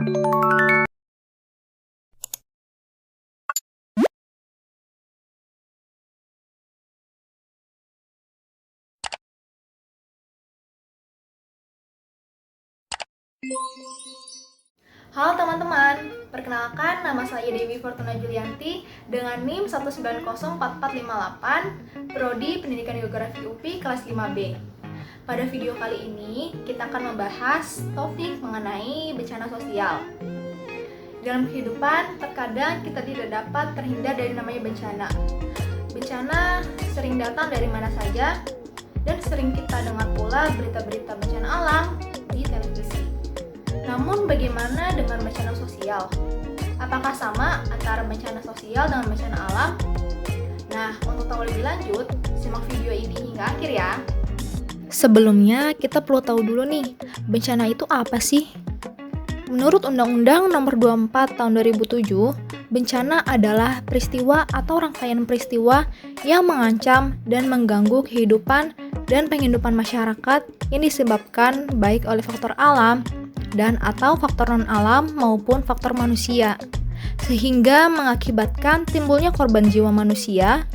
Halo teman-teman, perkenalkan nama saya Dewi Fortuna Julianti dengan NIM 1904458, Prodi Pendidikan Geografi UPI kelas 5B. Pada video kali ini, kita akan membahas topik mengenai bencana sosial. Dalam kehidupan, terkadang kita tidak dapat terhindar dari namanya bencana. Bencana sering datang dari mana saja, dan sering kita dengar pula berita-berita bencana alam di televisi. Namun bagaimana dengan bencana sosial? Apakah sama antara bencana sosial dengan bencana alam? Nah, untuk tahu lebih lanjut, simak video ini hingga akhir ya. Sebelumnya, kita perlu tahu dulu nih, bencana itu apa sih? Menurut Undang-Undang Nomor 24 Tahun 2007, bencana adalah peristiwa atau rangkaian peristiwa yang mengancam dan mengganggu kehidupan dan penghidupan masyarakat yang disebabkan baik oleh faktor alam dan atau faktor non-alam maupun faktor manusia, sehingga mengakibatkan timbulnya korban jiwa manusia,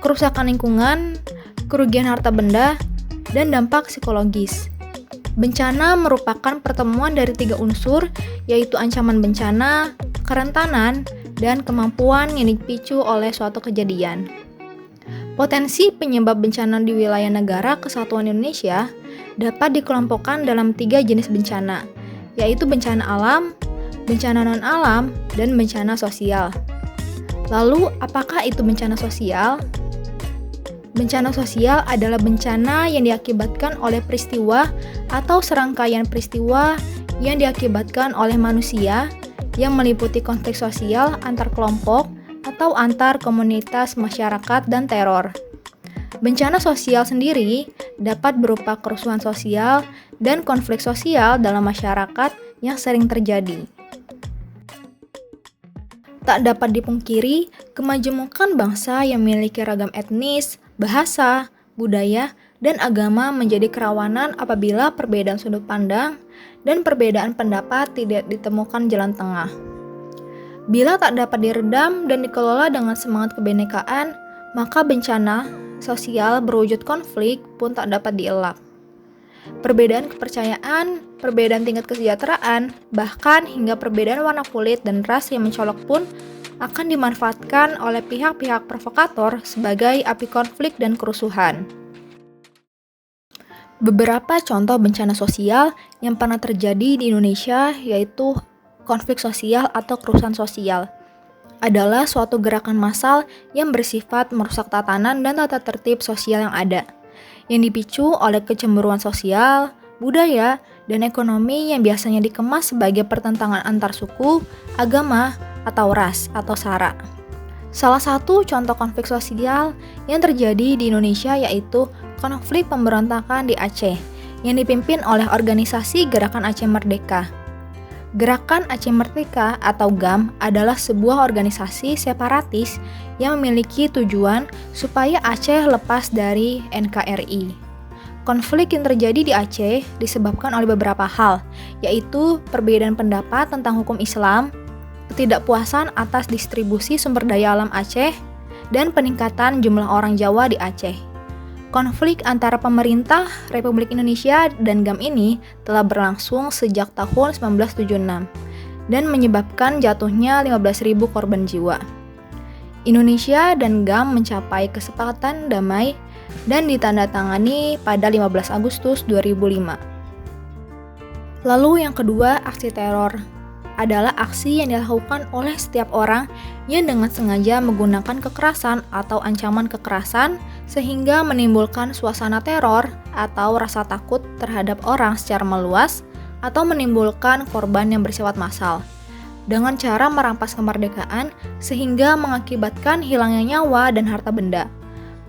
kerusakan lingkungan, kerugian harta benda, dan dampak psikologis. Bencana merupakan pertemuan dari 3 unsur, yaitu ancaman bencana, kerentanan, dan kemampuan yang dipicu oleh suatu kejadian. Potensi penyebab bencana di wilayah negara kesatuan Indonesia dapat dikelompokkan dalam 3 jenis bencana, yaitu bencana alam, bencana non-alam, dan bencana sosial. Lalu, apakah itu bencana sosial? Bencana sosial adalah bencana yang diakibatkan oleh peristiwa atau serangkaian peristiwa yang diakibatkan oleh manusia yang meliputi konflik sosial antar kelompok atau antar komunitas masyarakat dan teror. Bencana sosial sendiri dapat berupa kerusuhan sosial dan konflik sosial dalam masyarakat yang sering terjadi. Tak dapat dipungkiri, kemajemukan bangsa yang memiliki ragam etnis, bahasa, budaya, dan agama menjadi kerawanan apabila perbedaan sudut pandang dan perbedaan pendapat tidak ditemukan jalan tengah. Bila tak dapat diredam dan dikelola dengan semangat kebinekaan, maka bencana sosial berwujud konflik pun tak dapat dielak. Perbedaan kepercayaan, perbedaan tingkat kesejahteraan, bahkan hingga perbedaan warna kulit dan ras yang mencolok pun akan dimanfaatkan oleh pihak-pihak provokator sebagai api konflik dan kerusuhan. Beberapa contoh bencana sosial yang pernah terjadi di Indonesia yaitu konflik sosial atau kerusuhan sosial adalah suatu gerakan massal yang bersifat merusak tatanan dan tata tertib sosial yang ada, yang dipicu oleh kecemburuan sosial, budaya, dan ekonomi yang biasanya dikemas sebagai pertentangan antar suku, agama, atau ras atau sara. Salah satu contoh konflik sosial yang terjadi di Indonesia yaitu konflik pemberontakan di Aceh yang dipimpin oleh organisasi Gerakan Aceh Merdeka. Gerakan Aceh Merdeka atau GAM adalah sebuah organisasi separatis yang memiliki tujuan supaya Aceh lepas dari NKRI. Konflik yang terjadi di Aceh disebabkan oleh beberapa hal, yaitu perbedaan pendapat tentang hukum Islam, ketidakpuasan atas distribusi sumber daya alam Aceh, dan peningkatan jumlah orang Jawa di Aceh. Konflik antara pemerintah Republik Indonesia dan GAM ini telah berlangsung sejak tahun 1976 dan menyebabkan jatuhnya 15.000 korban jiwa. Indonesia dan GAM mencapai kesepakatan damai dan ditandatangani pada 15 Agustus 2005. Lalu yang kedua, aksi teror adalah aksi yang dilakukan oleh setiap orang yang dengan sengaja menggunakan kekerasan atau ancaman kekerasan sehingga menimbulkan suasana teror atau rasa takut terhadap orang secara meluas atau menimbulkan korban yang bersifat massal dengan cara merampas kemerdekaan sehingga mengakibatkan hilangnya nyawa dan harta benda,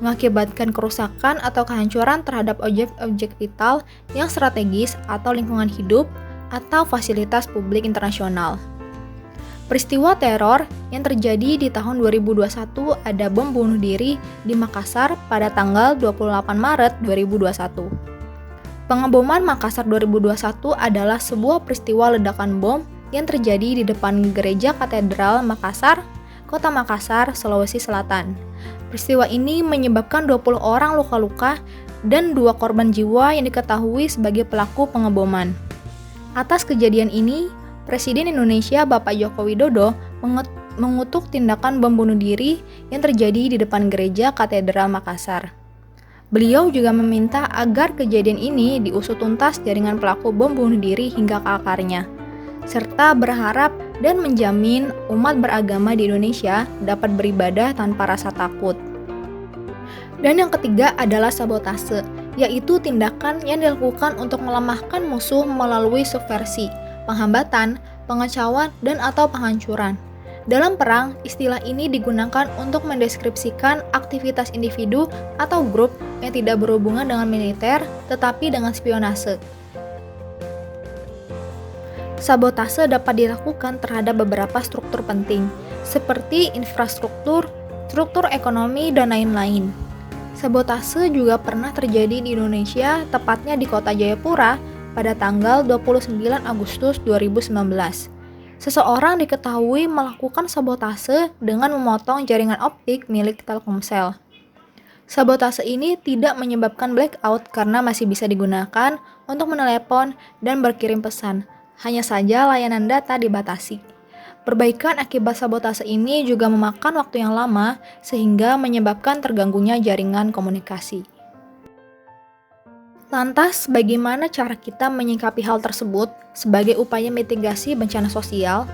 mengakibatkan kerusakan atau kehancuran terhadap objek-objek vital yang strategis atau lingkungan hidup atau fasilitas publik internasional. Peristiwa teror yang terjadi di tahun 2021 ada bom bunuh diri di Makassar pada tanggal 28 Maret 2021. Pengeboman Makassar 2021 adalah sebuah peristiwa ledakan bom yang terjadi di depan Gereja Katedral Makassar, Kota Makassar, Sulawesi Selatan. Peristiwa ini menyebabkan 20 orang luka-luka dan 2 korban jiwa yang diketahui sebagai pelaku pengeboman. Atas kejadian ini, Presiden Indonesia Bapak Joko Widodo mengutuk tindakan bom bunuh diri yang terjadi di depan Gereja Katedral Makassar. Beliau juga meminta agar kejadian ini diusut tuntas jaringan pelaku bom bunuh diri hingga ke akarnya, serta berharap dan menjamin umat beragama di Indonesia dapat beribadah tanpa rasa takut. Dan yang ketiga adalah sabotase, yaitu tindakan yang dilakukan untuk melemahkan musuh melalui subversi, penghambatan, pengacauan, dan atau penghancuran. Dalam perang, istilah ini digunakan untuk mendeskripsikan aktivitas individu atau grup yang tidak berhubungan dengan militer, tetapi dengan spionase. Sabotase dapat dilakukan terhadap beberapa struktur penting, seperti infrastruktur, struktur ekonomi, dan lain-lain. Sabotase juga pernah terjadi di Indonesia, tepatnya di Kota Jayapura, pada tanggal 29 Agustus 2019. Seseorang diketahui melakukan sabotase dengan memotong jaringan optik milik Telkomsel. Sabotase ini tidak menyebabkan blackout karena masih bisa digunakan untuk menelepon dan berkirim pesan. Hanya saja layanan data dibatasi. Perbaikan akibat sabotase ini juga memakan waktu yang lama sehingga menyebabkan terganggunya jaringan komunikasi. Lantas, bagaimana cara kita menyikapi hal tersebut sebagai upaya mitigasi bencana sosial?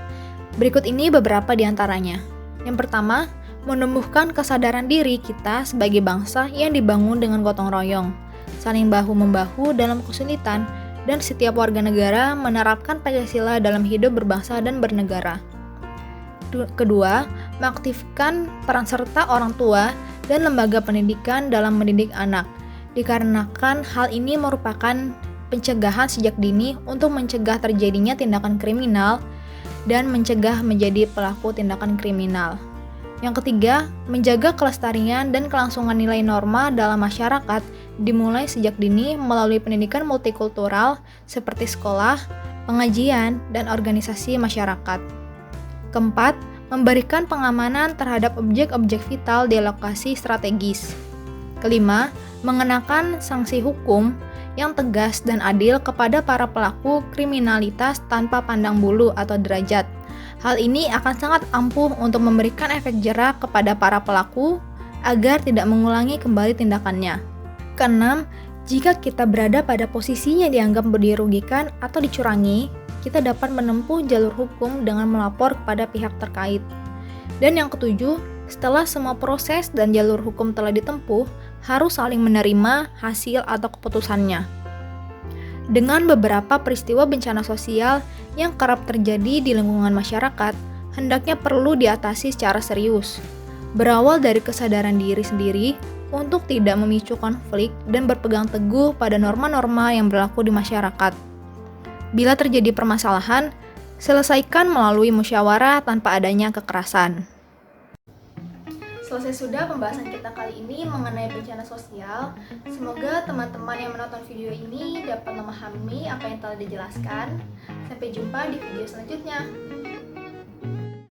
Berikut ini beberapa di antaranya. Yang pertama, menumbuhkan kesadaran diri kita sebagai bangsa yang dibangun dengan gotong royong, saling bahu-membahu dalam kesulitan, dan setiap warga negara menerapkan Pancasila dalam hidup berbangsa dan bernegara. Kedua, mengaktifkan peran serta orang tua dan lembaga pendidikan dalam mendidik anak, dikarenakan hal ini merupakan pencegahan sejak dini untuk mencegah terjadinya tindakan kriminal dan mencegah menjadi pelaku tindakan kriminal. Yang ketiga, menjaga kelestarian dan kelangsungan nilai norma dalam masyarakat dimulai sejak dini melalui pendidikan multikultural seperti sekolah, pengajian, dan organisasi masyarakat. Keempat, memberikan pengamanan terhadap objek-objek vital di lokasi strategis. Kelima, mengenakan sanksi hukum yang tegas dan adil kepada para pelaku kriminalitas tanpa pandang bulu atau derajat. Hal ini akan sangat ampuh untuk memberikan efek jera kepada para pelaku agar tidak mengulangi kembali tindakannya. Keenam, jika kita berada pada posisi yang dianggap dirugikan atau dicurangi, kita dapat menempuh jalur hukum dengan melapor kepada pihak terkait. Dan yang ketujuh, setelah semua proses dan jalur hukum telah ditempuh, harus saling menerima hasil atau keputusannya. Dengan beberapa peristiwa bencana sosial yang kerap terjadi di lingkungan masyarakat, hendaknya perlu diatasi secara serius. Berawal dari kesadaran diri sendiri untuk tidak memicu konflik dan berpegang teguh pada norma-norma yang berlaku di masyarakat. Bila terjadi permasalahan, selesaikan melalui musyawarah tanpa adanya kekerasan. Selesai sudah pembahasan kita kali ini mengenai bencana sosial. Semoga teman-teman yang menonton video ini dapat memahami apa yang telah dijelaskan. Sampai jumpa di video selanjutnya.